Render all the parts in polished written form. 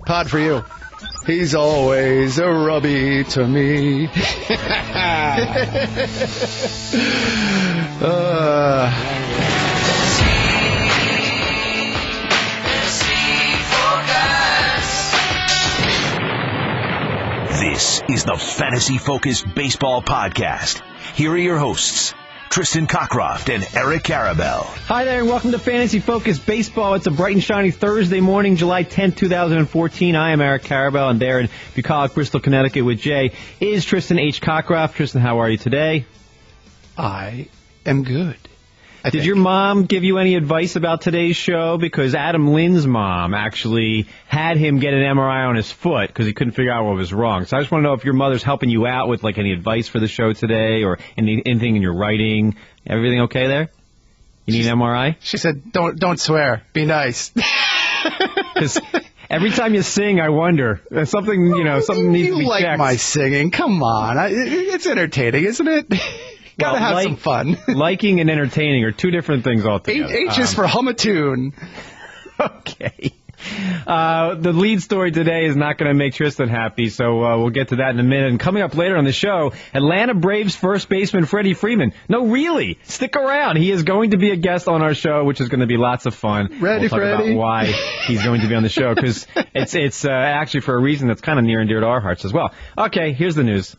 Pod for you. He's always a rubby to me. This is the Fantasy Focus Baseball Podcast. Here are your hosts, Tristan Cockcroft and Eric Karabell. Hi there, and welcome to Fantasy Focus Baseball. It's a bright and shiny Thursday morning, July 10th, 2014. I am Eric Karabell, and there in Bucolic, Bristol, Connecticut with Jay is Tristan H. Cockcroft. Tristan, how are you today? I am good. Did your mom give you any advice about today's show? Because Adam Lynn's mom actually had him get an MRI on his foot because he couldn't figure out what was wrong. So I just want to know if your mother's helping you out with any advice for the show today or anything in your writing. Everything okay there? You need an MRI? She said, don't swear. Be nice. Because every time you sing, I wonder. Something needs to be checked. You like my singing. Come on. It's entertaining, isn't it? Gotta have some fun. Liking and entertaining are two different things altogether. H is for hum a tune. Okay. The lead story today is not going to make Tristan happy, so we'll get to that in a minute. And coming up later on the show, Atlanta Braves first baseman Freddie Freeman. No, really, stick around. He is going to be a guest on our show, which is going to be lots of fun. We'll talk about why he's going to be on the show, because it's actually for a reason that's kind of near and dear to our hearts as well. Okay, here's the news.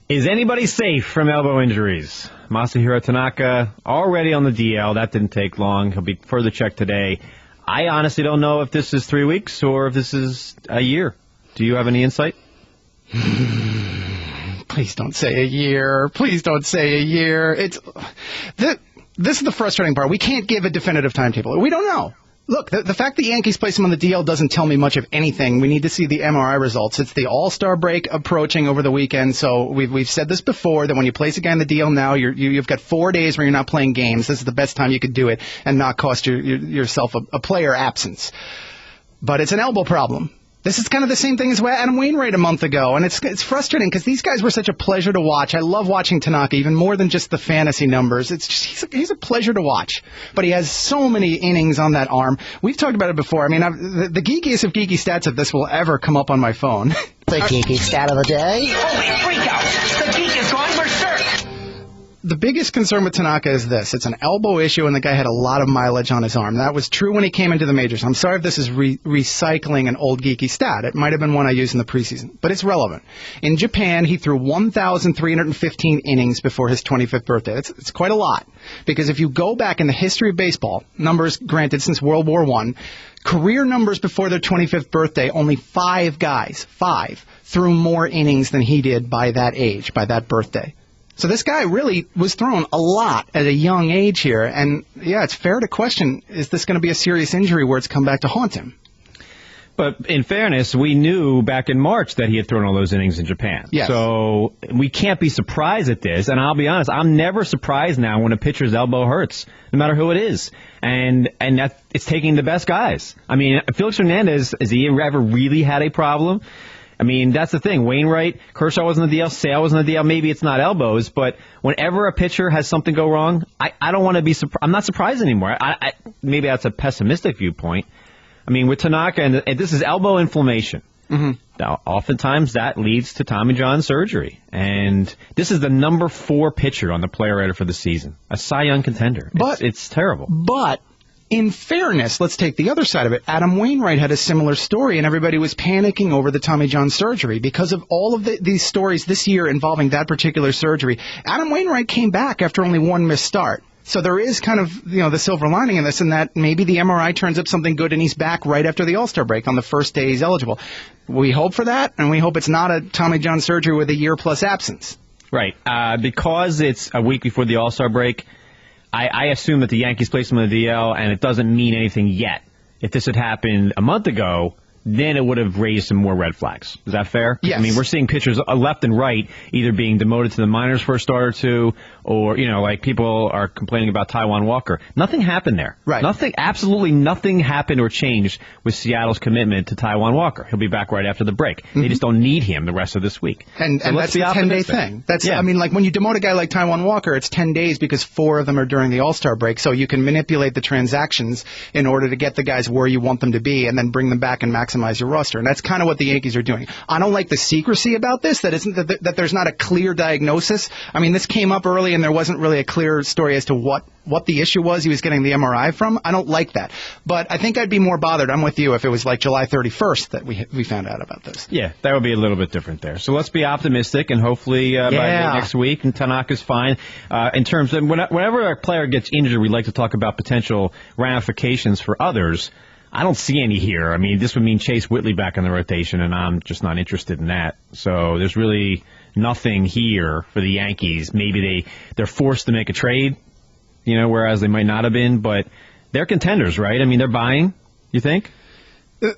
Is anybody safe from elbow injuries? Masahiro Tanaka already on the DL. That didn't take long. He'll be further checked today. I honestly don't know if this is 3 weeks or if this is a year. Do you have any insight? Please don't say a year. Please don't say a year. This is the frustrating part. We can't give a definitive timetable. We don't know. Look, the fact that Yankees place him on the DL doesn't tell me much of anything. We need to see the MRI results. It's the All-Star break approaching over the weekend, so we've said this before, that when you place a guy on the DL now, you've got 4 days where you're not playing games. This is the best time you could do it and not cost yourself a player absence. But it's an elbow problem. This is kind of the same thing as Adam Wainwright a month ago, and it's frustrating because these guys were such a pleasure to watch. I love watching Tanaka, even more than just the fantasy numbers. It's just he's a pleasure to watch, but he has so many innings on that arm. We've talked about it before. I mean, the geekiest of geeky stats, if this will ever come up on my phone. The geeky stat of the day. Holy freak out! The geek is gone berserk! The biggest concern with Tanaka is this. It's an elbow issue, and the guy had a lot of mileage on his arm. That was true when he came into the majors. I'm sorry if this is recycling an old geeky stat. It might have been one I used in the preseason, but it's relevant. In Japan, he threw 1,315 innings before his 25th birthday. It's quite a lot, because if you go back in the history of baseball, numbers granted since World War I, career numbers before their 25th birthday, only 5 guys, threw more innings than he did by that age, by that birthday. So this guy really was thrown a lot at a young age here, and yeah, it's fair to question, is this going to be a serious injury where it's come back to haunt him? But in fairness, we knew back in March that he had thrown all those innings in Japan. Yes. So we can't be surprised at this, and I'll be honest, I'm never surprised now when a pitcher's elbow hurts, no matter who it is. And that it's taking the best guys. I mean, Felix Hernandez, has he ever really had a problem? I mean, that's the thing. Wainwright, Kershaw was on the DL, Sale was on the DL. Maybe it's not elbows, but whenever a pitcher has something go wrong, I don't want to be surprised. I'm not surprised anymore. Maybe that's a pessimistic viewpoint. I mean, with Tanaka, and this is elbow inflammation. Mm-hmm. Now, oftentimes that leads to Tommy John surgery. And this is the number 4 pitcher on the player rater for the season. A Cy Young contender. But it's terrible. But in fairness, let's take the other side of it. Adam Wainwright had a similar story, and everybody was panicking over the Tommy John surgery. Because of all of these stories this year involving that particular surgery, Adam Wainwright came back after only 1 missed start. So there is kind of, the silver lining in this, in that maybe the MRI turns up something good and he's back right after the All-Star break on the first day he's eligible. We hope for that, and we hope it's not a Tommy John surgery with a year-plus absence. Right. Because it's a week before the All-Star break, I assume that the Yankees placed him on the DL, and it doesn't mean anything yet. If this had happened a month ago, then it would have raised some more red flags. Is that fair? Yes. I mean, we're seeing pitchers left and right either being demoted to the minors for a start or two, or, like people are complaining about Taijuan Walker. Nothing happened there. Right. Absolutely nothing happened or changed with Seattle's commitment to Taijuan Walker. He'll be back right after the break. They just don't need him the rest of this week. And that's a 10-day thing. I mean, like when you demote a guy like Taijuan Walker, it's 10 days because 4 of them are during the All-Star break, so you can manipulate the transactions in order to get the guys where you want them to be and then bring them back and maximize your roster. And that's kind of what the Yankees are doing. I don't like the secrecy about this, that there's not a clear diagnosis. I mean, this came up early and there wasn't really a clear story as to what the issue was he was getting the MRI from. I don't like that. But I think I'd be more bothered, I'm with you, if it was like July 31st that we found out about this. Yeah, that would be a little bit different there. So let's be optimistic, and hopefully by next week, and Tanaka's fine. In terms of whenever a player gets injured, we like to talk about potential ramifications for others. I don't see any here. I mean, this would mean Chase Whitley back in the rotation, and I'm just not interested in that. So there's really nothing here for the Yankees. Maybe they're forced to make a trade, whereas they might not have been, but they're contenders, right? I mean, they're buying, you think?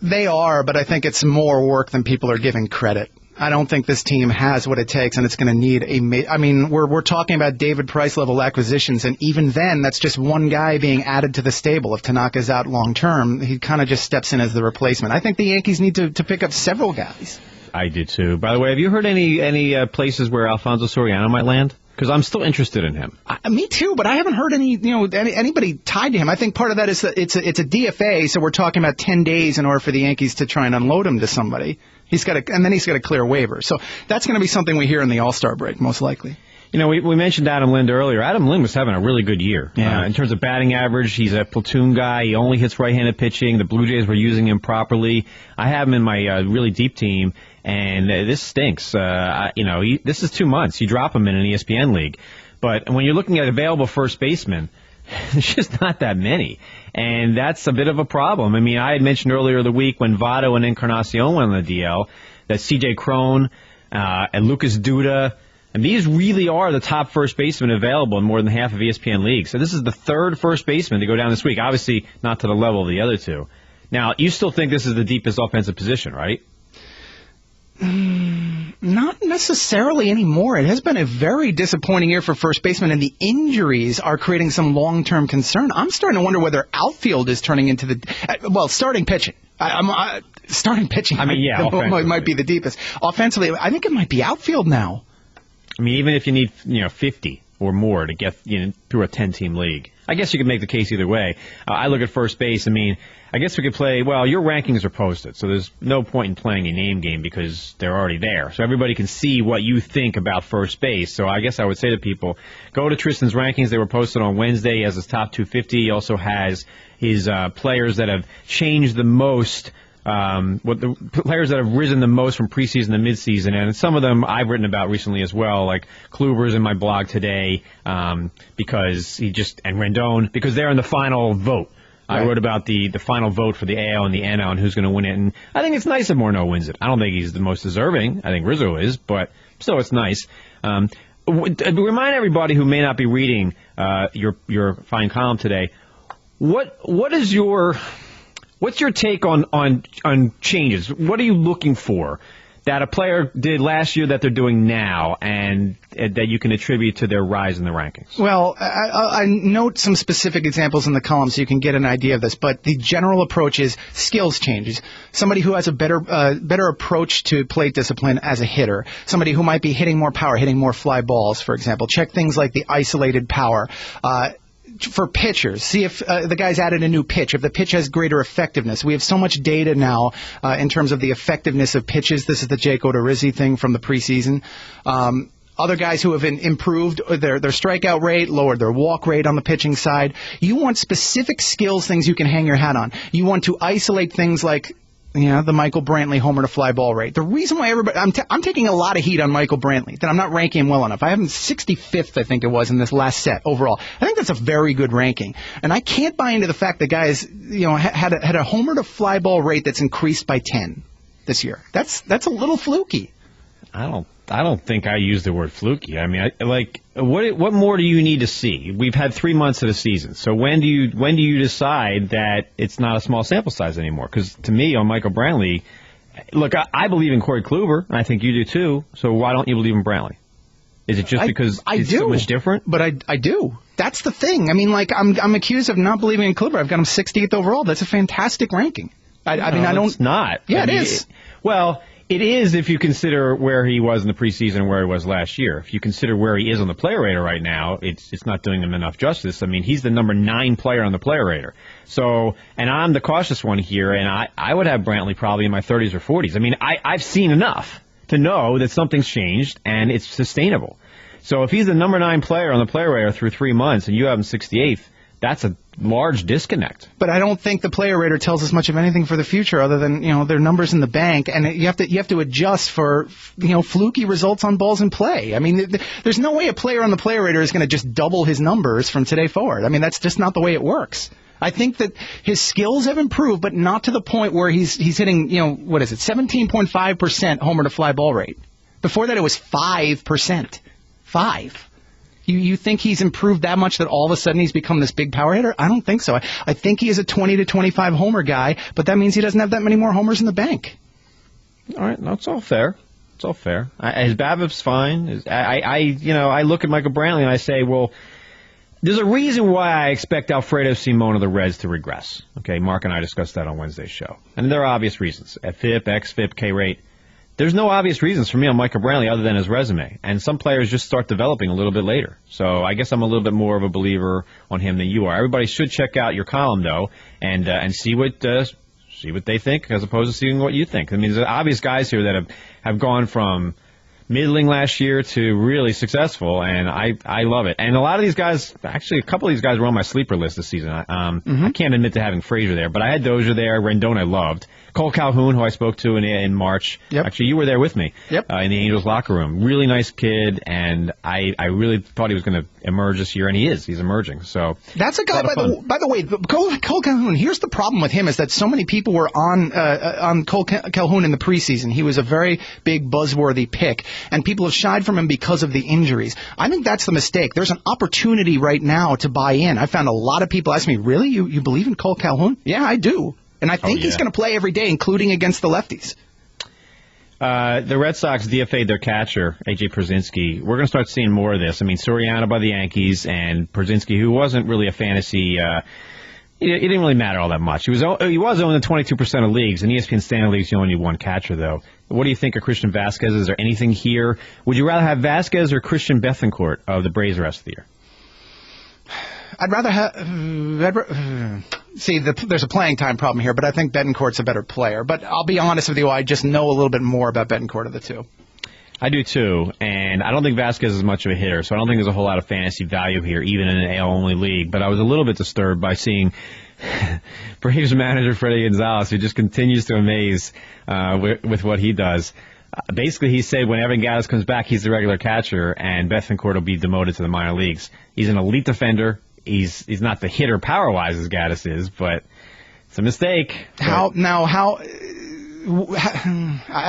They are, but I think it's more work than people are giving credit. I don't think this team has what it takes, and it's going to need we're talking about David Price level acquisitions, and even then, that's just one guy being added to the stable. If Tanaka's out long term, he kind of just steps in as the replacement. I think the Yankees need to pick up several guys. I do too. By the way, have you heard any places where Alfonso Soriano might land? Because I'm still interested in him. Me too, but I haven't heard anybody tied to him. I think part of that is that it's a DFA, so we're talking about 10 days in order for the Yankees to try and unload him to somebody. And then he's got to clear waivers. So that's going to be something we hear in the All-Star break, most likely. We mentioned Adam Lind earlier. Adam Lind was having a really good year. Yeah. In terms of batting average, he's a platoon guy. He only hits right-handed pitching. The Blue Jays were using him properly. I have him in my really deep team, and this stinks. This is 2 months. You drop him in an ESPN league. But when you're looking at available first basemen, there's just not that many. And that's a bit of a problem. I mean, I had mentioned earlier the week when Votto and Encarnacion went on the DL that C.J. Cron and Lucas Duda, and these really are the top first basemen available in more than half of ESPN leagues. So this is the third first baseman to go down this week. Obviously, not to the level of the other two. Now, you still think this is the deepest offensive position, right? Not necessarily anymore. It has been a very disappointing year for first basemen, and the injuries are creating some long-term concern. I'm starting to wonder whether outfield is turning into starting pitching. Starting pitching might be the deepest. Offensively, I think it might be outfield now. I mean, even if you need 50 or more to get through a 10-team league, I guess you could make the case either way. I look at first base. I mean, I guess we could play. Well, your rankings are posted, so there's no point in playing a name game because they're already there. So everybody can see what you think about first base. So I guess I would say to people, go to Tristan's rankings. They were posted on Wednesday. He has his top 250. He also has his players that have changed the most. What the players that have risen the most from preseason to midseason, and some of them I've written about recently as well, like Kluber's in my blog today, because and Rendon, because they're in the final vote. Right. I wrote about the final vote for the AL and the NL and who's going to win it, and I think it's nice if Morneau wins it. I don't think he's the most deserving. I think Rizzo is, but still it's nice. Remind everybody who may not be reading your fine column today, what's your take on changes? What are you looking for that a player did last year that they're doing now and that you can attribute to their rise in the rankings? Well, I note some specific examples in the column so you can get an idea of this, but the general approach is skills changes. Somebody who has a better approach to plate discipline as a hitter. Somebody who might be hitting more power, hitting more fly balls, for example. Check things like the isolated power. For pitchers, see if the guy's added a new pitch, if the pitch has greater effectiveness. We have so much data now in terms of the effectiveness of pitches. This is the Jake Odorizzi thing from the preseason. Other guys who have improved their strikeout rate, lowered their walk rate on the pitching side. You want specific skills, things you can hang your hat on. You want to isolate things like the Michael Brantley homer to fly ball rate. The reason why I'm taking a lot of heat on Michael Brantley, that I'm not ranking him well enough. I have him 65th, I think it was, in this last set overall. I think that's a very good ranking. And I can't buy into the fact that guys, had a homer to fly ball rate that's increased by 10 this year. That's a little fluky. I don't don't think I use the word fluky. I mean, what more do you need to see? We've had 3 months of the season, so when do you decide that it's not a small sample size anymore? Because to me, on Michael Brantley, look, I believe in Corey Kluber, and I think you do too. So why don't you believe in Brantley? Is it just because it's so much different? But I do. That's the thing. I mean, like I'm accused of not believing in Kluber. I've got him 60th overall. That's a fantastic ranking. I mean, I don't. It's not. Yeah, it is. Well, it is if you consider where he was in the preseason and where he was last year. If you consider where he is on the player rater right now, it's not doing him enough justice. I mean, he's the number 9 player on the player rater. So, and I'm the cautious one here, and I would have Brantley probably in my 30s or 40s. I mean, I've seen enough to know that something's changed and it's sustainable. So if he's the number 9 player on the player rater through 3 months and you have him 68th, that's a large disconnect. But I don't think the player rater tells us much of anything for the future other than, their numbers in the bank, and you have to adjust for, fluky results on balls in play. I mean, there's no way a player on the player rater is going to just double his numbers from today forward. I mean, that's just not the way it works. I think that his skills have improved, but not to the point where he's hitting, 17.5% homer to fly ball rate. Before that, it was 5%. 5. You think he's improved that much that all of a sudden he's become this big power hitter? I don't think so. I think he is a 20 to 25 homer guy, but that means he doesn't have that many more homers in the bank. All right, that's all fair. It's all fair. His BABIP's fine. I look at Michael Brantley and I say, well, there's a reason why I expect Alfredo Simon of the Reds to regress. Okay, Mark and I discussed that on Wednesday's show. And there are obvious reasons. FIP, XFIP, K rate. There's no obvious reasons for me on Michael Brantley other than his resume. And some players just start developing a little bit later. So I guess I'm a little bit more of a believer on him than you are. Everybody should check out your column, though, and see what they think as opposed to seeing what you think. I mean, there's obvious guys here that have gone from middling last year to really successful, and I love it. And a lot of these guys, actually a couple of these guys were on my sleeper list this season. I can't admit to having Frazier there, but I had Dozier there, Rendon I loved. Cole Calhoun, who I spoke to in March. Yep. Actually, you were there with me. Yep. In the Angels locker room. Really nice kid, and I really thought he was going to emerge this year, and he is. He's emerging. So that's a guy. By the way, Cole Calhoun. Here's the problem with him is that so many people were on Cole Calhoun in the preseason. He was a very big buzzworthy pick, and people have shied from him because of the injuries. I think that's the mistake. There's an opportunity right now to buy in. I found a lot of people ask me, "Really, you believe in Cole Calhoun?" Yeah, I do. And I think he's going to play every day, including against the lefties. The Red Sox DFA'd their catcher, A.J. Pierzynski. We're going to start seeing more of this. I mean, Soriano by the Yankees and Pierzynski, who wasn't really a fantasy. It didn't really matter all that much. He was owned in 22% of leagues. In ESPN standard leagues, you only need one catcher, though. What do you think of Christian Vasquez? Is there anything here? Would you rather have Vasquez or Christian Bethancourt of the Braves the rest of the year? I'd rather have. There's a playing time problem here, but I think Betancourt's a better player. But I'll be honest with you, I just know a little bit more about Betancourt of the two. I do too, and I don't think Vasquez is much of a hitter, so I don't think there's a whole lot of fantasy value here, even in an AL-only league. But I was a little bit disturbed by seeing Braves manager Freddie Gonzalez, who just continues to amaze with what he does. Basically, he said when Evan Gattis comes back, he's the regular catcher, and Bethancourt will be demoted to the minor leagues. He's an elite defender. He's not the hitter power-wise as Gattis is, but it's a mistake. I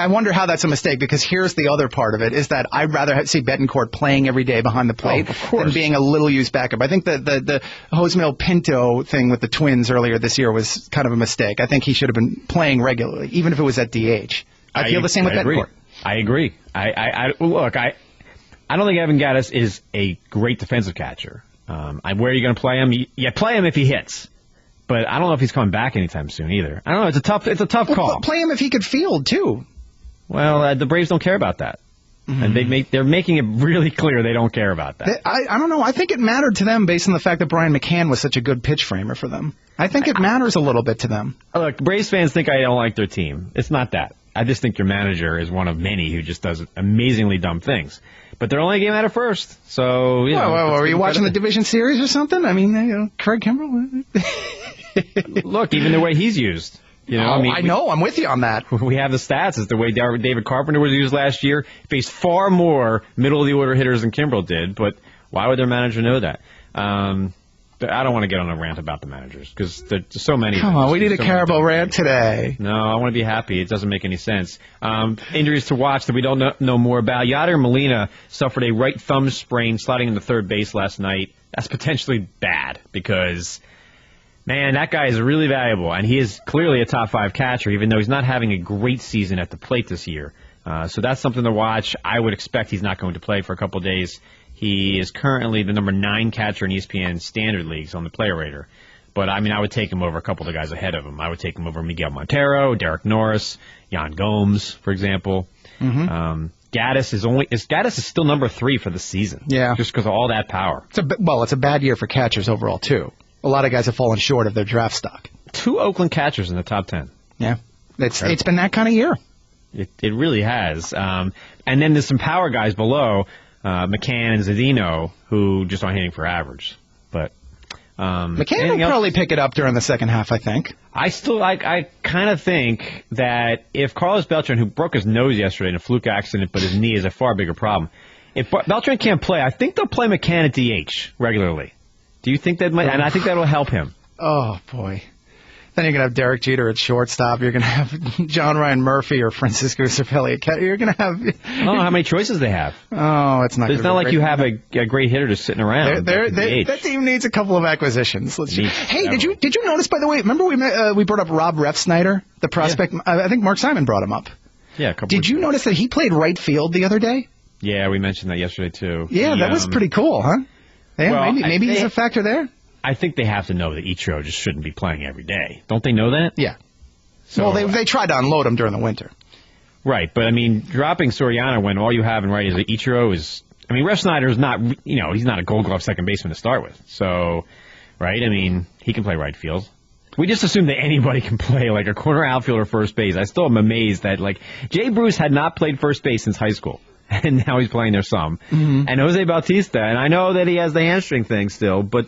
wonder how that's a mistake, because here's the other part of it, is that I'd rather see Betancourt playing every day behind the plate than being a little-used backup. I think the Josmil Pinto thing with the Twins earlier this year was kind of a mistake. I think he should have been playing regularly, even if it was at DH. I feel the same with Betancourt. I agree. I don't think Evan Gattis is a great defensive catcher. Where are you going to play him? You play him if he hits, but I don't know if he's coming back anytime soon either. I don't know. It's a tough call. Play him if he could field too. Well, the Braves don't care about that, and they're making it really clear they don't care about that. I don't know. I think it mattered to them based on the fact that Brian McCann was such a good pitch framer for them. I think it matters a little bit to them. Look, Braves fans think I don't like their team. It's not that. I just think your manager is one of many who just does amazingly dumb things. But they're only a game out of first, so Were you watching the division series or something? I mean, Craig Kimbrell. Look, even the way he's used. I know. I'm with you on that. We have the stats. It's the way David Carpenter was used last year. He faced far more middle of the order hitters than Kimbrell did. But why would their manager know that? I don't want to get on a rant about the managers because there's so many. Come on, we need a Karabell rant today. No, I want to be happy. It doesn't make any sense. Injuries to watch that we don't know more about. Yadier Molina suffered a right thumb sprain sliding into third base last night. That's potentially bad because, man, that guy is really valuable, and he is clearly a top 5 catcher, even though he's not having a great season at the plate this year. So that's something to watch. I would expect he's not going to play for a couple of days. He is currently the number 9 catcher in ESPN standard leagues on the player rater. But, I mean, I would take him over a couple of the guys ahead of him. I would take him over Miguel Montero, Derek Norris, Yan Gomes, for example. Mm-hmm. Gaddis is still number 3 for the season. Yeah. Just because of all that power. It's a bad year for catchers overall, too. A lot of guys have fallen short of their draft stock. 2 Oakland catchers in the top 10. Yeah. It's been that kind of year. It really has. And then there's some power guys below, McCann and Zadino, who just aren't hitting for average. But McCann will probably pick it up during the second half, I think. I kind of think that if Carlos Beltran, who broke his nose yesterday in a fluke accident, but his knee is a far bigger problem, if Beltran can't play, I think they'll play McCann at DH regularly. Do you think that might? And I think that will help him. Oh, boy. Then you're going to have Derek Jeter at shortstop. You're going to have John Ryan Murphy or Francisco Cervelli. You're going to have... I don't know how many choices they have. Oh, it's not. It's not like you have a great hitter just sitting around. That team needs a couple of acquisitions. Hey, did you notice, by the way, remember we brought up Rob Refsnyder, the prospect? Yeah. I think Mark Simon brought him up. Yeah, Did you notice that he played right field the other day? Yeah, we mentioned that yesterday, too. Yeah, that was pretty cool, huh? Yeah, well, maybe he's a factor there. I think they have to know that Ichiro just shouldn't be playing every day. Don't they know that? Yeah. So, well, they tried to unload him during the winter. Right, but, I mean, dropping Soriano when all you have in right is Ichiro is... I mean, Refsnyder's not, he's not a Gold Glove second baseman to start with. So, right, I mean, he can play right field. We just assume that anybody can play, like, a corner outfielder first base. I still am amazed that, like, Jay Bruce had not played first base since high school. And now he's playing there some. Mm-hmm. And Jose Bautista, and I know that he has the hamstring thing still, but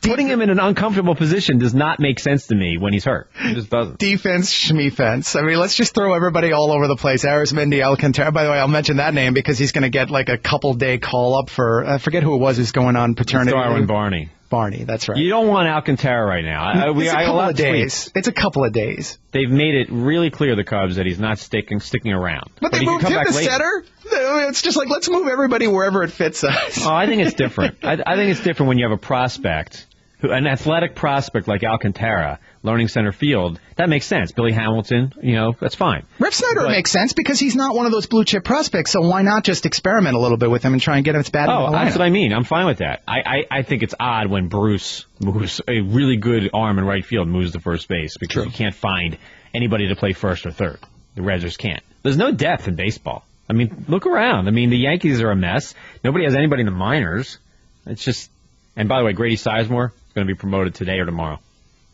putting him in an uncomfortable position does not make sense to me when he's hurt. It just doesn't. Defense, schmefense. I mean, let's just throw everybody all over the place. Arismendi Alcantara. By the way, I'll mention that name because he's going to get like a couple-day call-up for, I forget who it was who's going on paternity. Darwin Barney, that's right. You don't want Alcantara right now. It's a couple of days. It's a couple of days. They've made it really clear, the Cubs, that he's not sticking around. But they moved him to center? It's just like, let's move everybody wherever it fits us. Oh, I think it's different. I think it's different when you have a prospect, an athletic prospect like Alcantara, learning center field. That makes sense. Billy Hamilton, that's fine. Refsnyder makes sense because he's not one of those blue chip prospects, so why not just experiment a little bit with him and try and get him bat in the lineup? That's what I mean. I'm fine with that. I think it's odd when Bruce moves a really good arm in right field, moves to first base because you can't find anybody to play first or third. The Reds can't. There's no depth in baseball. I mean, look around. I mean, the Yankees are a mess. Nobody has anybody in the minors. It's just... And by the way, Grady Sizemore is going to be promoted today or tomorrow.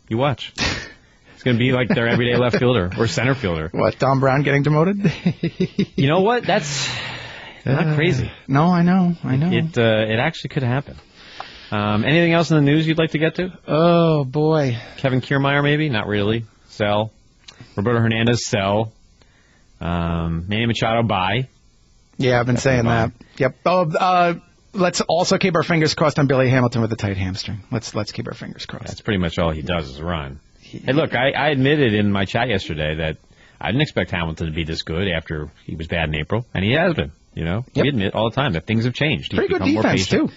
You watch. It's going to be like their everyday left fielder or center fielder. What, Don Brown getting demoted? You know what? That's not crazy. No, I know. It actually could happen. Anything else in the news you'd like to get to? Oh, boy. Kevin Kiermaier, maybe? Not really. Sell. Roberto Hernandez, sell. Manny Machado, buy. Yeah, I've been saying that. Yep. Let's also keep our fingers crossed on Billy Hamilton with a tight hamstring. Let's keep our fingers crossed. That's pretty much all he does is run. Hey, look, I admitted in my chat yesterday that I didn't expect Hamilton to be this good after he was bad in April, and he has been. Yep. We admit all the time that things have changed. Pretty good defense, too.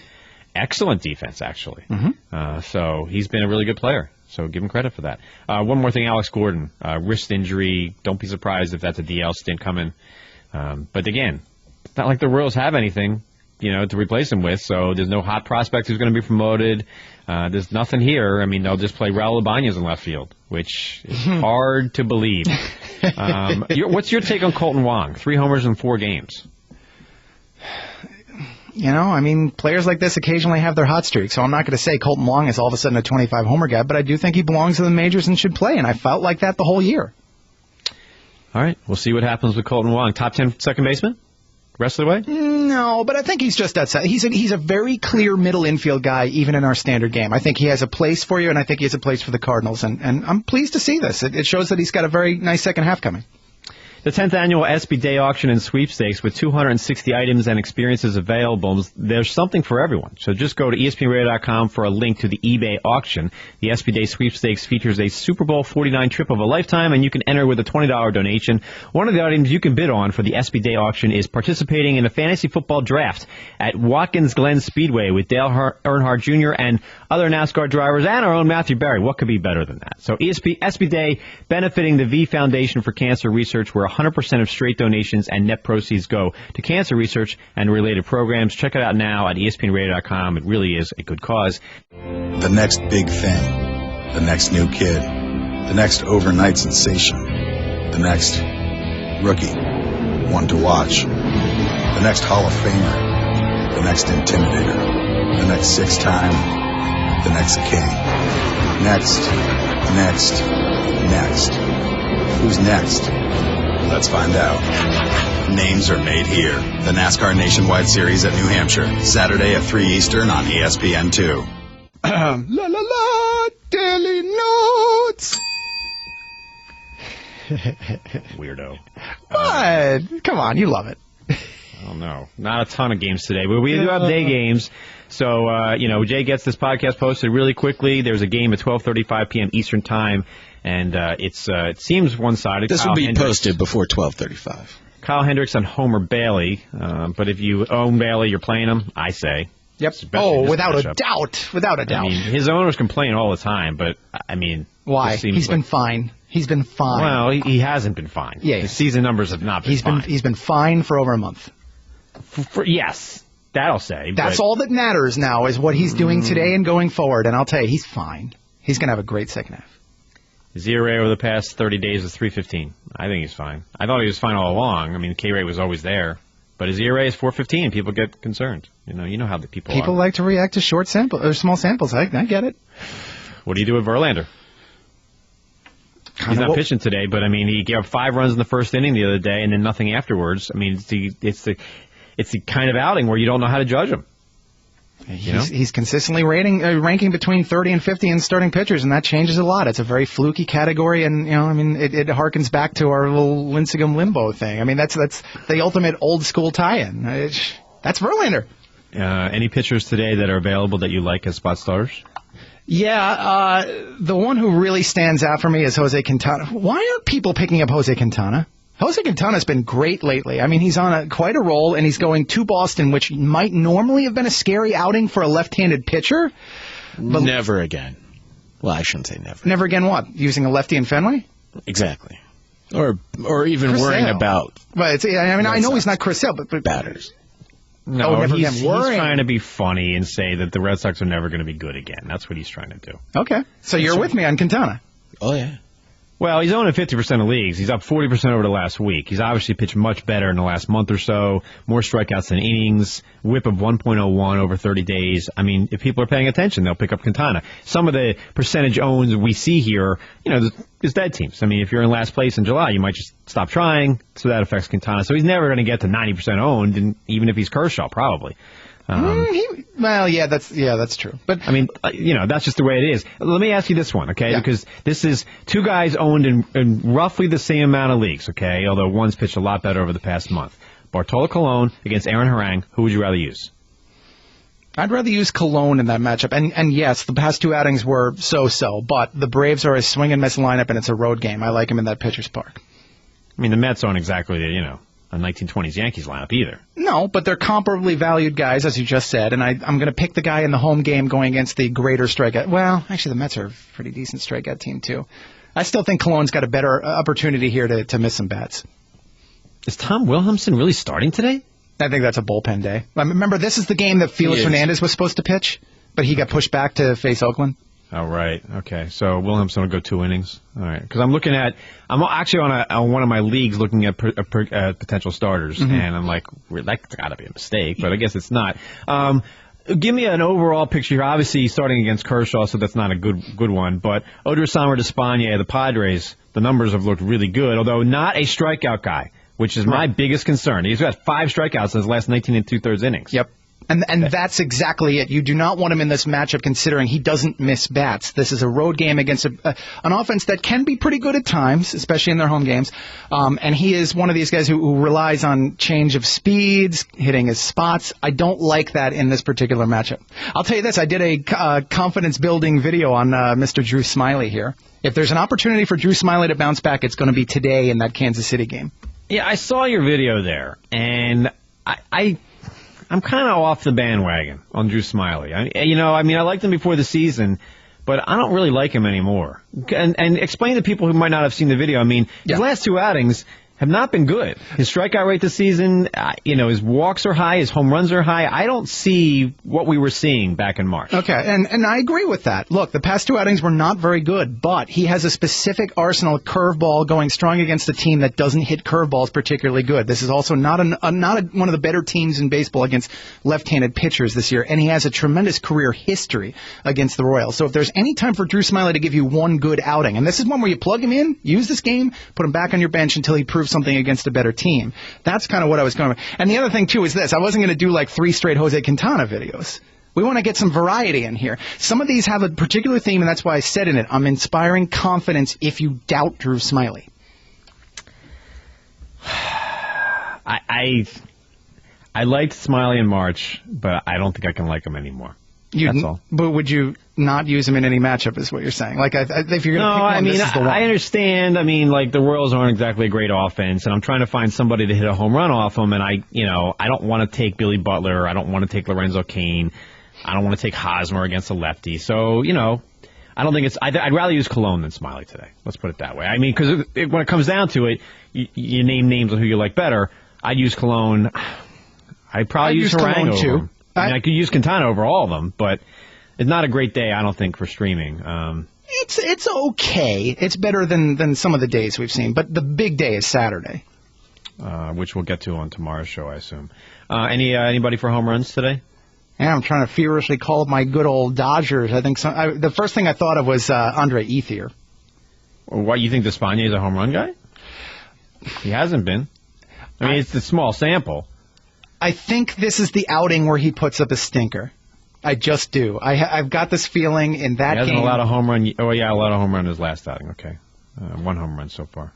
Excellent defense, actually. Mm-hmm. So he's been a really good player. So give him credit for that. One more thing, Alex Gordon, wrist injury. Don't be surprised if that's a DL stint coming. But again, it's not like the Royals have anything, to replace him with. So there's no hot prospect who's going to be promoted. There's nothing here. I mean, they'll just play Raul Ibanez in left field, which is hard to believe. What's your take on Colton Wong? 3 homers in 4 games. I mean, players like this occasionally have their hot streak, so I'm not going to say Colton Wong is all of a sudden a 25-homer guy, but I do think he belongs in the majors and should play, and I felt like that the whole year. All right, we'll see what happens with Colton Wong. Top 10 second baseman? Rest of the way? No, but I think he's just outside. He's a very clear middle infield guy, even in our standard game. I think he has a place for you, and I think he has a place for the Cardinals, and I'm pleased to see this. It shows that he's got a very nice second half coming. The 10th annual SB Day Auction and Sweepstakes with 260 items and experiences available. There's something for everyone. So just go to ESPNRadio.com for a link to the eBay auction. The SB Day Sweepstakes features a Super Bowl 49 trip of a lifetime, and you can enter with a $20 donation. One of the items you can bid on for the SB Day Auction is participating in a fantasy football draft at Watkins Glen Speedway with Dale Earnhardt Jr. and other NASCAR drivers and our own Matthew Berry. What could be better than that? So SB Day benefiting the V Foundation for Cancer Research, where 100% of straight donations and net proceeds go to cancer research and related programs. Check it out now at ESPNRadio.com. It really is a good cause. The next big thing, the next new kid, the next overnight sensation, the next rookie, one to watch, the next Hall of Famer, the next Intimidator, the next six-time, the next king. Next. Who's next? Let's find out. Names are made here. The NASCAR Nationwide Series at New Hampshire, Saturday at 3 Eastern on ESPN2. La la la, Daily Notes. Weirdo. What? Come on, you love it. I don't know. Not a ton of games today, but we do have day games. So, Jay gets this podcast posted really quickly. There's a game at 12:35 p.m. Eastern Time, and it seems one-sided. This will be posted before 12:35. Kyle Hendricks on Homer Bailey. But if you own Bailey, you're playing him, I say. Yep. Oh, without a doubt. Without a doubt. I mean, his owners complain all the time, but, I mean... Why? He's been fine. He's been fine. Well, he hasn't been fine. Yeah. His season numbers have not been fine. He's been fine for over a month. Yes, that'll say. That's all that matters now is what he's doing today and going forward. And I'll tell you, he's fine. He's going to have a great second half. His ERA over the past 30 days is 3.15. I think he's fine. I thought he was fine all along. I mean, the K rate was always there. But his ERA is 4.15. People get concerned. You know how the people are. Like to react to short sample or small samples. I get it. What do you do with Verlander? He's not pitching today, but I mean, he gave up 5 runs in the first inning the other day, and then nothing afterwards. I mean, it's the kind of outing where you don't know how to judge him. He's consistently ranking between 30 and 50 in starting pitchers, and that changes a lot. It's a very fluky category, and it harkens back to our little Lincecum limbo thing. I mean, that's the ultimate old school tie-in. That's Verlander. Any pitchers today that are available that you like as spot starters? Yeah, the one who really stands out for me is Jose Quintana. Why aren't people picking up Jose Quintana? Jose Quintana's been great lately. I mean, he's on quite a roll, and he's going to Boston, which might normally have been a scary outing for a left-handed pitcher. But never again. Well, I shouldn't say never. Never again what? Using a lefty in Fenway? Exactly. Or even Chris worrying Sale. About... Well, I know he's not Chris Sale, but batters. No, he's trying to be funny and say that the Red Sox are never going to be good again. That's what he's trying to do. Okay. So you're with me on Quintana. Oh, yeah. Well, he's owning 50% of leagues. He's up 40% over the last week. He's obviously pitched much better in the last month or so. More strikeouts than innings. Whip of 1.01 over 30 days. I mean, if people are paying attention, they'll pick up Quintana. Some of the percentage owns we see here, is dead teams. I mean, if you're in last place in July, you might just stop trying, so that affects Quintana. So he's never going to get to 90% owned, and even if he's Kershaw, probably. That's true. But I mean, that's just the way it is. Let me ask you this one, okay? Yeah. Because this is 2 guys owned in roughly the same amount of leagues, okay? Although one's pitched a lot better over the past month. Bartolo Colon against Aaron Harang. Who would you rather use? I'd rather use Colon in that matchup. And yes, the past 2 outings were so-so, but the Braves are a swing and miss lineup, and it's a road game. I like him in that pitcher's park. I mean, the Mets aren't exactly a 1920s Yankees lineup either. No, but they're comparably valued guys, as you just said, and I'm going to pick the guy in the home game going against the greater strikeout. Well, actually, the Mets are a pretty decent strikeout team, too. I still think Colon's got a better opportunity here to miss some bats. Is Tom Wilhelmsen really starting today? I think that's a bullpen day. Remember, this is the game that Felix Hernandez was supposed to pitch, but he got pushed back to face Oakland. Oh, right. Okay. So Wilhelmsen will go 2 innings. All right. Because I'm actually on one of my leagues looking at potential starters, and I'm like, that's got to be a mistake, but I guess it's not. Give me an overall picture here. Obviously, starting against Kershaw, so that's not a good one. But Odrisamer Despaigne, the Padres, the numbers have looked really good, although not a strikeout guy, which is my biggest concern. He's got 5 strikeouts in his last 19 2/3 innings. Yep. And that's exactly it. You do not want him in this matchup considering he doesn't miss bats. This is a road game against an offense that can be pretty good at times, especially in their home games. And he is one of these guys who relies on change of speeds, hitting his spots. I don't like that in this particular matchup. I'll tell you this. I did a confidence-building video on Mr. Drew Smyly here. If there's an opportunity for Drew Smyly to bounce back, it's going to be today in that Kansas City game. Yeah, I saw your video there, and I'm kind of off the bandwagon on Drew Smyly. I liked him before the season, but I don't really like him anymore. And explain to people who might not have seen the video. I mean, his last two outings have not been good. His strikeout rate this season, his walks are high, his home runs are high. I don't see what we were seeing back in March. Okay, and I agree with that. Look, the past two outings were not very good, but he has a specific arsenal of curveball going strong against a team that doesn't hit curveballs particularly good. This is also not one of the better teams in baseball against left-handed pitchers this year, and he has a tremendous career history against the Royals. So if there's any time for Drew Smyly to give you one good outing, and this is one where you plug him in, use this game, put him back on your bench until he proves something against a better team. That's kind of what I was going with. And the other thing, too, is this. I wasn't going to do like 3 straight Jose Quintana videos. We want to get some variety in here. Some of these have a particular theme, and that's why I said in it, I'm inspiring confidence if you doubt Drew Smyly. I liked Smyly in March, but I don't think I can like him anymore. That's all. But would you not use him in any matchup is what you're saying? Like, if you're going to pick one, this is the one. I understand. I mean, like, the Royals aren't exactly a great offense, and I'm trying to find somebody to hit a home run off them, and I don't want to take Billy Butler. I don't want to take Lorenzo Cain. I don't want to take Hosmer against a lefty. So, I don't think it's... I'd rather use Cologne than Smyly today. Let's put it that way. I mean, because when it comes down to it, you name names on who you like better. I'd use Cologne. I'd probably use Harang over him. I could use Quintana over all of them, but it's not a great day, I don't think, for streaming. It's okay. It's better than some of the days we've seen, but the big day is Saturday. Which we'll get to on tomorrow's show, I assume. Anybody for home runs today? Yeah, I'm trying to feverishly call my good old Dodgers. I think the first thing I thought of was Andre Ethier. What, you think Despaigne is a home run guy? He hasn't been. I mean, it's a small sample. I think this is the outing where he puts up a stinker. I just do. I've got this feeling in that game. He hasn't allowed a home run. Oh, yeah, a lot of home run in his last outing. Okay. 1 home run so far.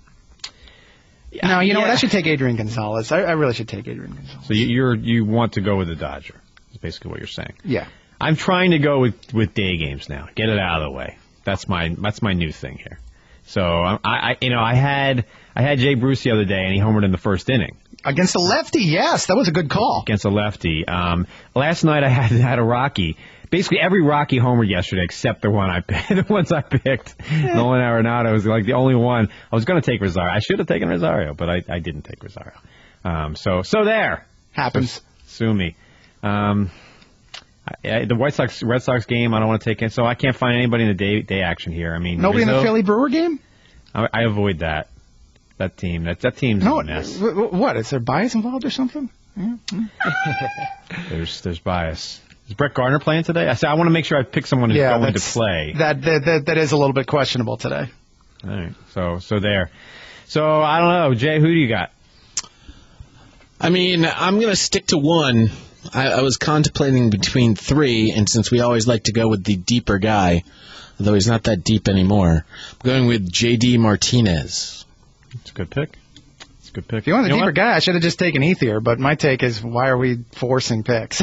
No, you know what? I should take Adrian Gonzalez. I really should take Adrian Gonzalez. So you want to go with the Dodger, is basically what you're saying. Yeah. I'm trying to go with day games now. Get it out of the way. That's my new thing here. So I had Jay Bruce the other day, and he homered in the first inning. Against a lefty, yes. That was a good call. Against a lefty. Last night I had a Rocky. Basically every Rocky homered yesterday except the one I picked. The ones I picked. Nolan Arenado was like the only one. I was going to take Rosario. I should have taken Rosario, but I didn't take Rosario. So there. Happens. Sue me. The Red Sox game, I don't want to take it. So I can't find anybody in the day action here. I mean, nobody in the Philly Brewer game? I avoid that. That team. That team's a mess. What? Is there bias involved or something? There's bias. Is Brett Gardner playing today? I want to make sure I pick someone who's going to play. That is a little bit questionable today. All right. So there. So I don't know, Jay. Who do you got? I mean, I'm going to stick to one. I was contemplating between 3, and since we always like to go with the deeper guy, although he's not that deep anymore, I'm going with J.D. Martinez. It's a good pick. If you want a deeper guy, I should have just taken Ethier, but my take is, why are we forcing picks?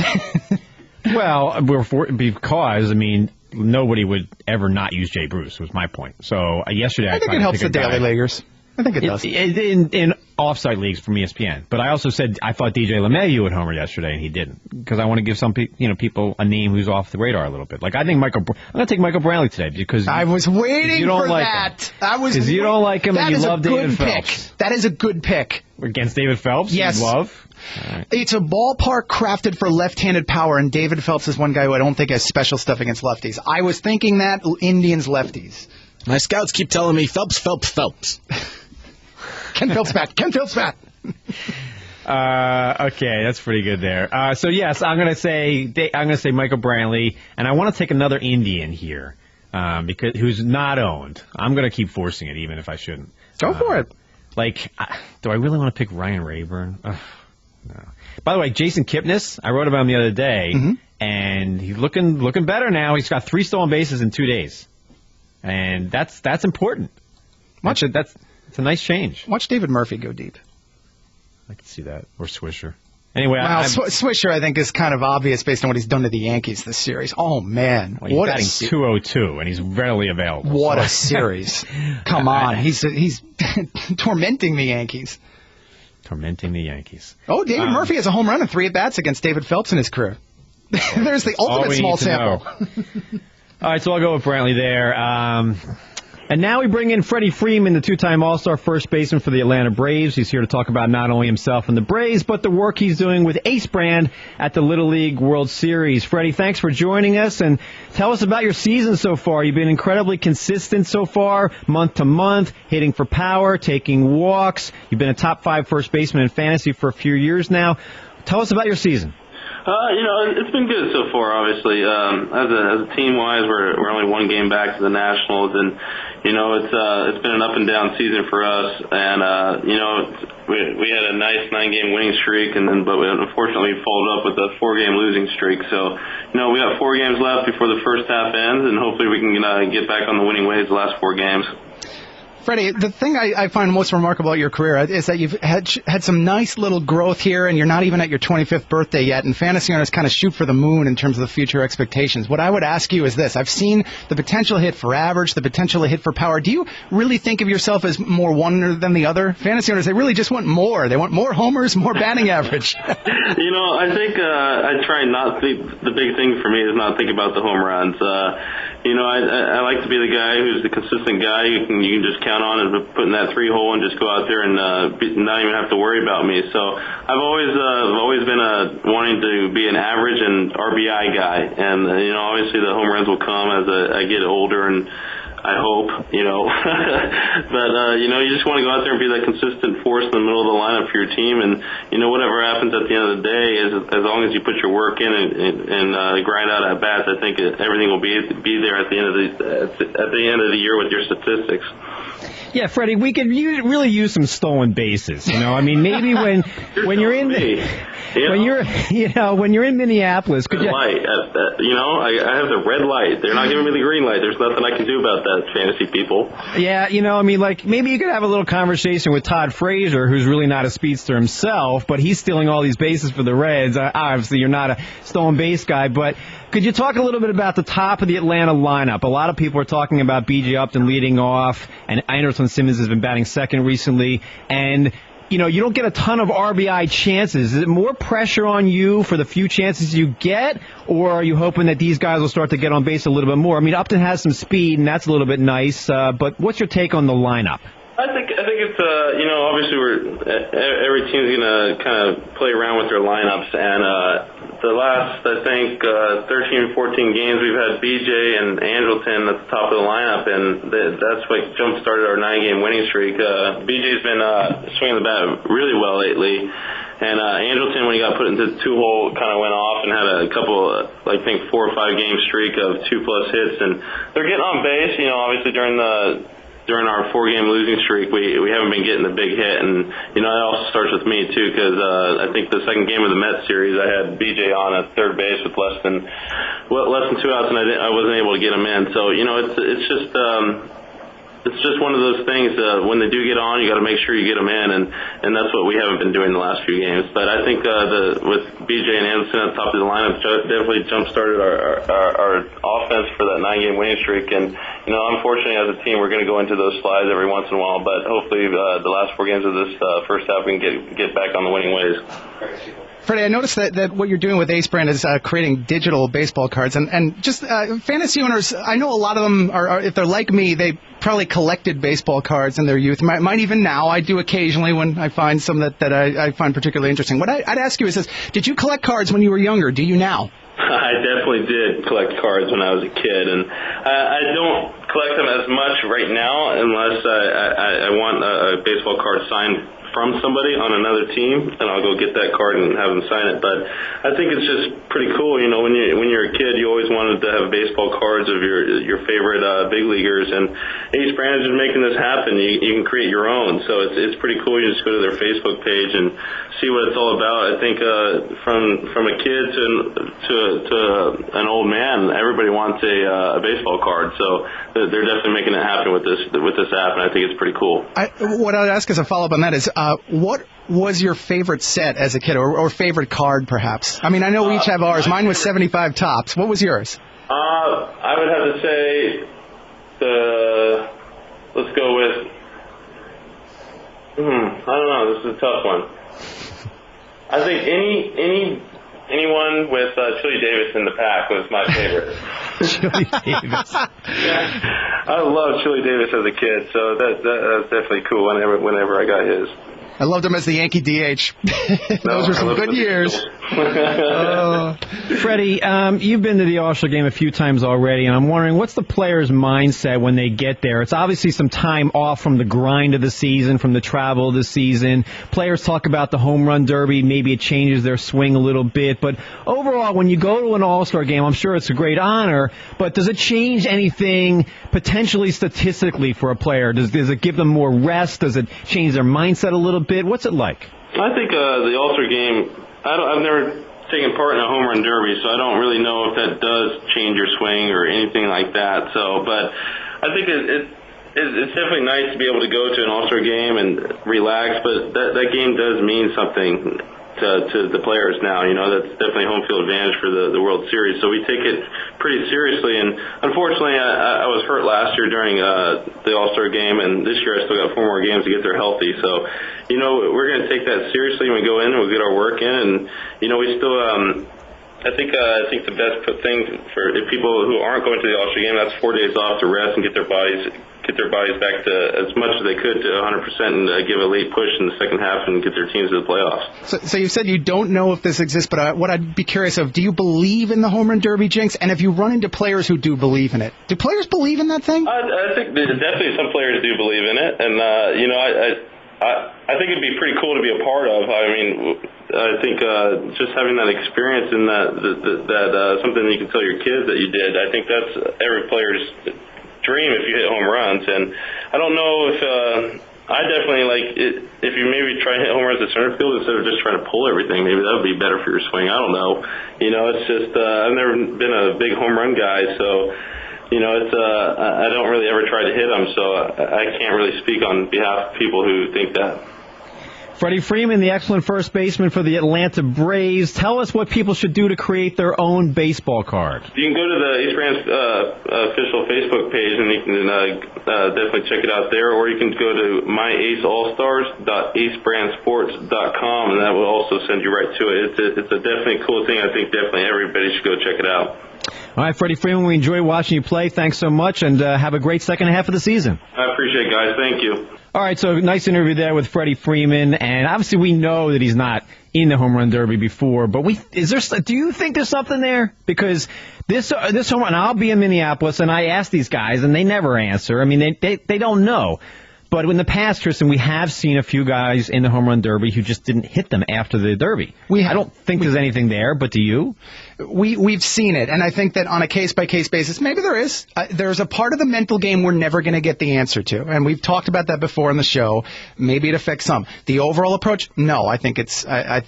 Well, because, I mean, nobody would ever not use Jay Bruce, was my point. So yesterday I think it helps the daily leaguers. I think it does. In offsite leagues from ESPN. But I also said I thought DJ LeMahieu would homer yesterday, and he didn't. Because I want to give some people a name who's off the radar a little bit. Like, I think I'm going to take Michael Brantley today because I was waiting for like that. Because you don't like him and you love David Phelps. That is a good pick. Against David Phelps? Yes. You love? Right. It's a ballpark crafted for left-handed power, and David Phelps is one guy who I don't think has special stuff against lefties. I was thinking that Indians lefties. My scouts keep telling me Phelps. Ken Phelps bat. Okay, that's pretty good there. So yes, I'm gonna say Michael Brantley, and I want to take another Indian here because who's not owned. I'm gonna keep forcing it, even if I shouldn't. Go for it. Like, do I really want to pick Ryan Rayburn? By the way, Jason Kipnis, I wrote about him the other day, and he's looking better now. He's got 3 stolen bases in 2 days, and that's important. It's a nice change. Watch David Murphy go deep. I can see that, or Swisher. Anyway, Swisher, I think, is kind of obvious based on what he's done to the Yankees this series. Oh, man. Well, what batting 202, and he's readily available. What a series. Come on. He's tormenting the Yankees. Tormenting the Yankees. Oh, David Murphy has a home run and 3 at-bats against David Phelps in his career. There's the ultimate small sample. All right, so I'll go with Brantley there. And now we bring in Freddie Freeman, the 2-time All-Star first baseman for the Atlanta Braves. He's here to talk about not only himself and the Braves, but the work he's doing with Ace Brand at the Little League World Series. Freddie, thanks for joining us, and tell us about your season so far. You've been incredibly consistent so far, month to month, hitting for power, taking walks. You've been a top 5 first baseman in fantasy for a few years now. Tell us about your season. It's been good so far, obviously. As a team-wise, we're only 1 game back to the Nationals, and, it's been an up-and-down season for us, and, we had a nice 9-game winning streak, but we unfortunately followed up with a 4-game losing streak. So, we got 4 games left before the first half ends, and hopefully we can get back on the winning ways the last 4 games. Freddie, the thing I find most remarkable about your career is that you've had some nice little growth here, and you're not even at your 25th birthday yet, and fantasy owners kind of shoot for the moon in terms of the future expectations. What I would ask you is this. I've seen the potential hit for average, the potential hit for power. Do you really think of yourself as more one than the other? Fantasy owners, they really just want more. They want more homers, more batting average. I think I try not to think. The big thing for me is not think about the home runs. I like to be the guy who's the consistent guy you can just count on and put in that 3-hole and just go out there and not even have to worry about me. So I've always been wanting to be an average and RBI guy, and obviously the home runs will come as I get older, and I hope, but you just want to go out there and be that consistent force in the middle of the lineup for your team, and whatever happens at the end of the day is as long as you put your work in and grind out at bats, I think everything will be there at the end of the year with your statistics. Yeah, Freddie, we could really use some stolen bases. Maybe when you're in when you're in Minneapolis, could you? Light, I have the red light. They're not giving me the green light. There's nothing I can do about that, fantasy people. Yeah, maybe you could have a little conversation with Todd Frazier, who's really not a speedster himself, but he's stealing all these bases for the Reds. Obviously, you're not a stolen base guy, but could you talk a little bit about the top of the Atlanta lineup? A lot of people are talking about B.J. Upton leading off, and Anderson Simmons has been batting second recently, and you don't get a ton of RBI chances. Is it more pressure on you for the few chances you get, or are you hoping that these guys will start to get on base a little bit more? Upton has some speed, and that's a little bit nice, but what's your take on the lineup? I think it's obviously every team's gonna kind of play around with their lineups, and the last 13, 14 games we've had BJ and Angelton at the top of the lineup, and that's what jump started our 9-game winning streak. BJ's been swinging the bat really well lately, and Angelton, when he got put into the 2-hole, kind of went off and had a couple, 4 or 5 game streak of 2+ hits, and they're getting on base. Obviously during our 4-game losing streak, we haven't been getting the big hit, and that also starts with me too, because I think the second game of the Mets series, I had BJ on at third base with less than 2 outs, and I wasn't able to get him in. So it's just one of those things. When they do get on, you got to make sure you get them in, and that's what we haven't been doing the last few games. But I think with BJ and Anderson at the top of the lineup, definitely jump started our offense for that 9-game winning streak. And unfortunately, as a team, we're going to go into those slides every once in a while. But hopefully, the last 4 games of this first half, we can get back on the winning ways. Freddie, I noticed that what you're doing with Ace Brand is creating digital baseball cards, and just fantasy owners, I know a lot of them are, if they're like me, they probably collected baseball cards in their youth. Might even now. I do occasionally when I find some that I find particularly interesting. What I'd ask you is this: did you collect cards when you were younger? Do you now? I definitely did collect cards when I was a kid, and I don't collect them as much right now unless I want a baseball card signed from somebody on another team, and I'll go get that card and have them sign it. But I think it's just pretty cool. You know, when you're a kid, you always wanted to have baseball cards of your favorite big leaguers, and Ace Brand is just making this happen. You can create your own, so it's pretty cool. You just go to their Facebook page and see what it's all about. I think from a kid to an old man, everybody wants a baseball card. So they're definitely making it happen with this app, and I think it's pretty cool. What I'd ask as a follow-up on that is, what was your favorite set as a kid, or favorite card, perhaps? I mean, I know we each have ours. Mine was 75 tops. What was yours? I would have to say let's go with, I don't know, this is a tough one. I think anyone with Chili Davis in the pack was my favorite. Chili Davis. Yeah, I loved Chili Davis as a kid, so that's definitely cool whenever I got his. I loved him as the Yankee DH. Those were some good years. Freddie, you've been to the All-Star game a few times already, and I'm wondering, what's the player's mindset when they get there? It's obviously some time off from the grind of the season, from the travel of the season. Players talk about the home run derby. Maybe it changes their swing a little bit. But overall, when you go to an All-Star game, I'm sure it's a great honor, but does it change anything potentially statistically for a player? Does it give them more rest? Does it change their mindset a little bit? What's it like? I think the All-Star game, I've never taken part in a home run derby, so I don't really know if that does change your swing or anything like that. So, but I think it's definitely nice to be able to go to an All-Star game and relax, but that game does mean something to the players now. You know, that's definitely home field advantage for the World Series. So we take it pretty seriously. And unfortunately, I was hurt last year during the All-Star game, and this year I still got 4 more games to get there healthy. So, you know, we're going to take that seriously when we go in and we'll get our work in. And, you know, we still, I think the best thing for people who aren't going to the All-Star game, that's 4 days off to rest and get their bodies back to as much as they could to 100% and give a late push in the second half and get their teams to the playoffs. So you said you don't know if this exists, but what I'd be curious of, do you believe in the home run derby jinx? And if you run into players who do believe in it, do players believe in that thing? I think definitely some players do believe in it, and you know, I think it'd be pretty cool to be a part of. I mean, I think just having that experience and that something you can tell your kids that you did, I think that's every player's dream if you hit home runs. And I don't know if I definitely like it, if you maybe try to hit home runs at center field instead of just trying to pull everything. Maybe that would be better for your swing. I don't know. You know, it's just I've never been a big home run guy, so. You know, it's I don't really ever try to hit them, so I can't really speak on behalf of people who think that. Freddie Freeman, the excellent first baseman for the Atlanta Braves. Tell us what people should do to create their own baseball card. You can go to the Ace Brand's official Facebook page, and you can definitely check it out there, or you can go to myaceallstars.acebrandsports.com, and that will also send you right to it. It's a definitely cool thing. I think definitely everybody should go check it out. All right, Freddie Freeman, we enjoy watching you play. Thanks so much, and have a great second half of the season. I appreciate it, guys. Thank you. All right, so nice interview there with Freddie Freeman, and obviously we know that he's not in the home run derby before, but do you think there's something there? Because this home run, I'll be in Minneapolis, and I ask these guys, and they never answer. I mean, they don't know. But in the past, Tristan, we have seen a few guys in the home run derby who just didn't hit them after the derby. I don't think there's anything there, but do you? We've seen it, and I think that on a case-by-case basis, maybe there is. There's a part of the mental game we're never going to get the answer to, and we've talked about that before on the show. Maybe it affects some. The overall approach, no, I think it's a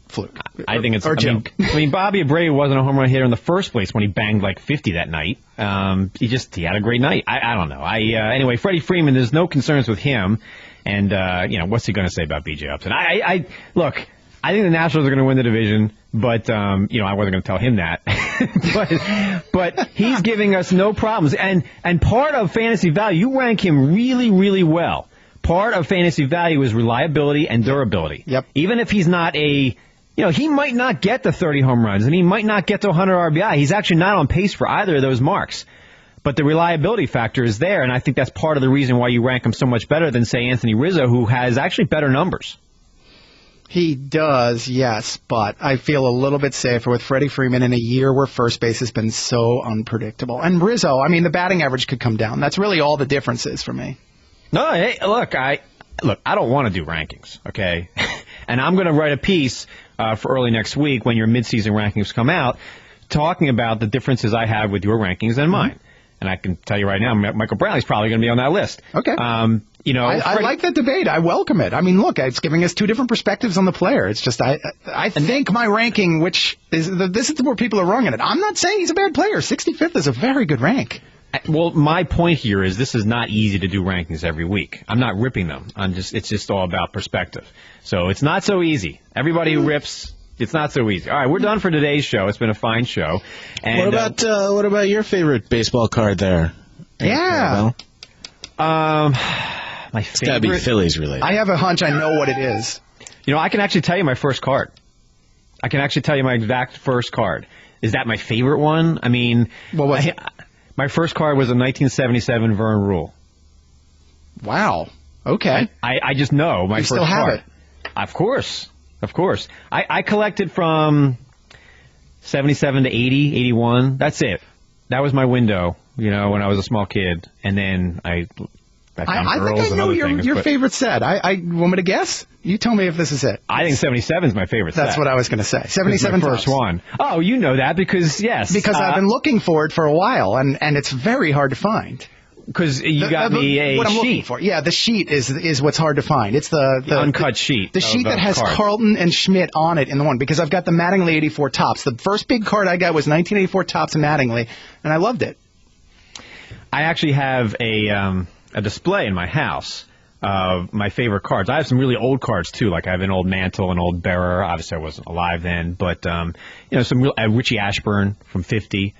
fluke. I think it's a joke. I mean, Bobby Abreu wasn't a home run hitter in the first place when he banged like 50 that night. He had a great night. I don't know. Anyway, Freddie Freeman, there's no concerns with him. And, what's he going to say about B.J. Upton? Look, I think the Nationals are going to win the division, but, I wasn't going to tell him that. but he's giving us no problems. And part of fantasy value, you rank him really, really well. Part of fantasy value is reliability and durability. Yep. Even if he's not he might not get to 30 home runs, and he might not get to 100 RBI. He's actually not on pace for either of those marks. But the reliability factor is there, and I think that's part of the reason why you rank him so much better than, say, Anthony Rizzo, who has actually better numbers. He does, yes, but I feel a little bit safer with Freddie Freeman in a year where first base has been so unpredictable. And Rizzo, I mean, the batting average could come down. That's really all the difference is for me. No, hey, look, I don't want to do rankings, okay? And I'm going to write a piece for early next week when your midseason rankings come out, talking about the differences I have with your rankings and mine. And I can tell you right now, Michael Brantley's probably going to be on that list. Okay. I like that debate. I welcome it. I mean, look, it's giving us two different perspectives on the player. It's just I think my ranking, which is this is where people are wrong in it. I'm not saying he's a bad player. 65th is a very good rank. Well, my point here is this is not easy to do rankings every week. I'm not ripping them. It's just all about perspective. So it's not so easy. Everybody who rips, it's not so easy. All right, we're done for today's show. It's been a fine show. And, what about your favorite baseball card there? Yeah. My favorite. It's got to be Phillies related. I have a hunch I know what it is. I can actually tell you my first card. I can actually tell you my exact first card. Is that my favorite one? I mean, what was it? My first card was a 1977 Vern Rule. Wow. Okay. I just know my you first still have card. It. Of course. I collected from 77 to 80, 81. That's it. That was my window, when I was a small kid. And then I found girls think I and know other your things. favorite set. I want me to guess? You tell me if this is it. I think 77 is my favorite set. That's what I was going to say. 77 my first one. Oh, you know that because, yes. Because I've been looking for it for a while, and it's very hard to find. Because you got me a what I'm sheet. Looking for. Yeah, the sheet is what's hard to find. It's the uncut sheet. The sheet that has card. Carlton and Schmidt on it in the one, because I've got the Mattingly 84 Topps. The first big card I got was 1984 Topps and Mattingly, and I loved it. I actually have a display in my house of my favorite cards. I have some really old cards, too. Like I have an old Mantle, an old Bearer. Obviously, I wasn't alive then. But, some real Richie Ashburn from 50.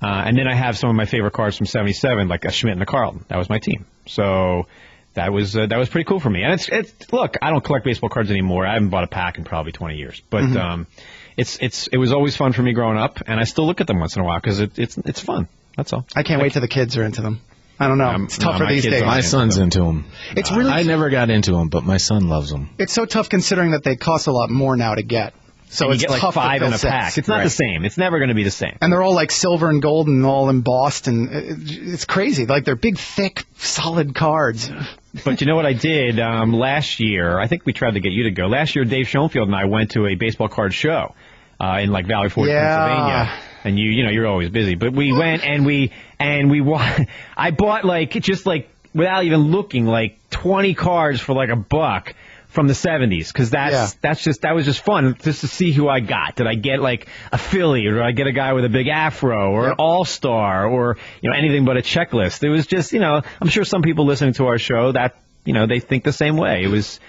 And then I have some of my favorite cards from 77, like a Schmidt and a Carlton. That was my team. So that was pretty cool for me. And look, I don't collect baseball cards anymore. I haven't bought a pack in probably 20 years. But it was always fun for me growing up, and I still look at them once in a while because it's fun. That's all. I can't wait till the kids are into them. I don't know. It's tougher these days. My son's into them. It's really. I never got into them, but my son loves them. It's so tough considering that they cost a lot more now to get. So and it's you get like tough 5 in a sets. pack. It's not the same. It's never going to be the same. And they're all like silver and gold and all embossed, and it's crazy. Like they're big, thick, solid cards. But you know what I did last year? I think we tried to get you to go. Last year, Dave Schoenfield and I went to a baseball card show in like Valley Forge, Pennsylvania. And you're always busy. But we went and we I bought without even looking, like 20 cards for like $1 from the 70s, because that was just fun just to see who I got. Did I get like a Philly, or did I get a guy with a big afro, or an all-star, or anything but a checklist? It was just I'm sure some people listening to our show that they think the same way. It was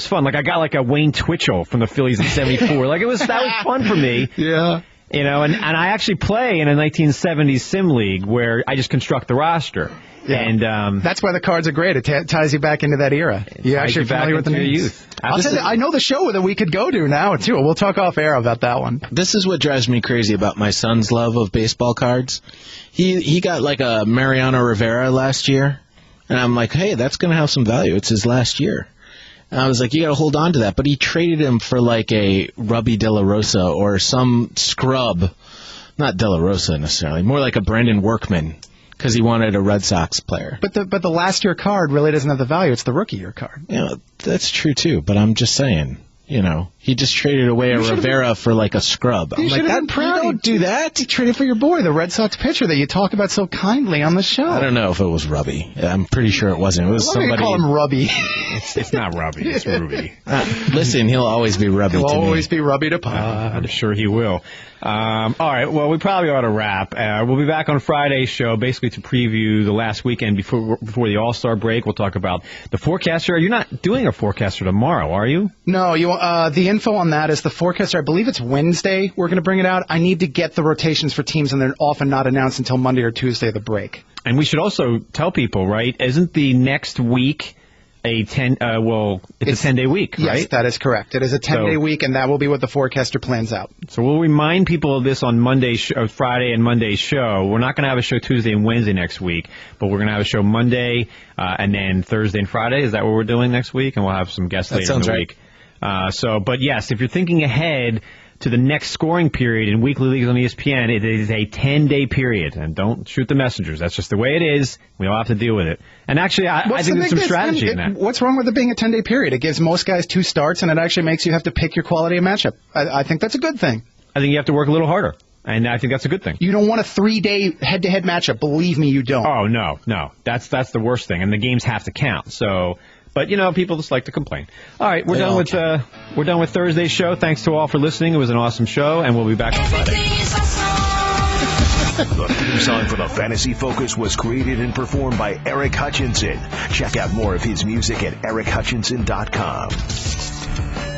fun. Like I got like a Wayne Twitchell from the Phillies in '74. Like that was fun for me. Yeah. And I actually play in a 1970s sim league where I just construct the roster. Yeah. And that's why the cards are great. It ties you back into that era. You actually familiar with the youth. I'll tell you, I know the show that we could go to now too. We'll talk off air about that one. This is what drives me crazy about my son's love of baseball cards. He got like a Mariano Rivera last year, and I'm like, hey, that's going to have some value. It's his last year. And I was like, you got to hold on to that. But he traded him for like a Rubby De La Rosa or some scrub. Not De La Rosa necessarily. More like a Brendan Workman, because he wanted a Red Sox player. But the last year card really doesn't have the value. It's the rookie year card. That's true, too. But I'm just saying, he just traded away a Rivera for like a scrub. I'm like, you don't do that. You traded for your boy, the Red Sox pitcher that you talk about so kindly on the show. I don't know if it was Rubby. I'm pretty sure it wasn't. It was somebody. Call him Rubby. It's not Rubby. It's Ruby. Listen, he'll always be Rubby to me. He'll always be Rubby to Pod. I'm sure he will. All right, well, we probably ought to wrap. We'll be back on Friday's show, basically to preview the last weekend before the All-Star break. We'll talk about the forecaster. You're not doing a forecaster tomorrow, are you? No, the info on that is the forecaster. I believe it's Wednesday we're going to bring it out. I need to get the rotations for teams, and they're often not announced until Monday or Tuesday of the break. And we should also tell people, right, isn't the next week it's a 10-day week, right? Yes, that is correct. It is a 10-day week, and that will be what the forecaster plans out. So we'll remind people of this on Friday and Monday's show. We're not going to have a show Tuesday and Wednesday next week, but we're going to have a show Monday and then Thursday and Friday. Is that what we're doing next week? And we'll have some guests later in the week. But yes, if you're thinking ahead to the next scoring period in weekly leagues on ESPN, it is a 10-day period. And don't shoot the messengers. That's just the way it is. We all have to deal with it. And actually, I think there's some strategy in that. What's wrong with it being a 10-day period? It gives most guys 2 starts, and it actually makes you have to pick your quality of matchup. I think that's a good thing. I think you have to work a little harder. And I think that's a good thing. You don't want a 3-day head-to-head matchup. Believe me, you don't. Oh, no. That's the worst thing. And the games have to count. So... But, people just like to complain. All right, we're done with Thursday's show. Thanks to all for listening. It was an awesome show, and we'll be back on Friday. The theme song for the Fantasy Focus was created and performed by Eric Hutchinson. Check out more of his music at erichutchinson.com.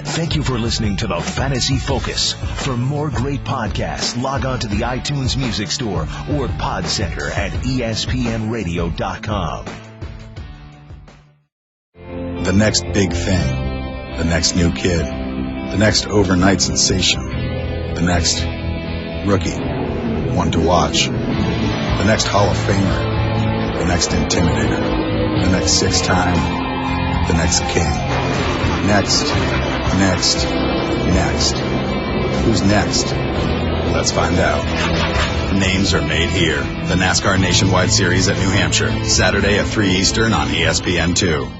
Thank you for listening to the Fantasy Focus. For more great podcasts, log on to the iTunes Music Store or Pod Center at espnradio.com. The next big thing, the next new kid, the next overnight sensation, the next rookie, one to watch, the next Hall of Famer, the next intimidator, the next 6-time, the next king. Next. Who's next? Let's find out. Names are made here. The NASCAR Nationwide Series at New Hampshire, Saturday at 3 Eastern on ESPN2.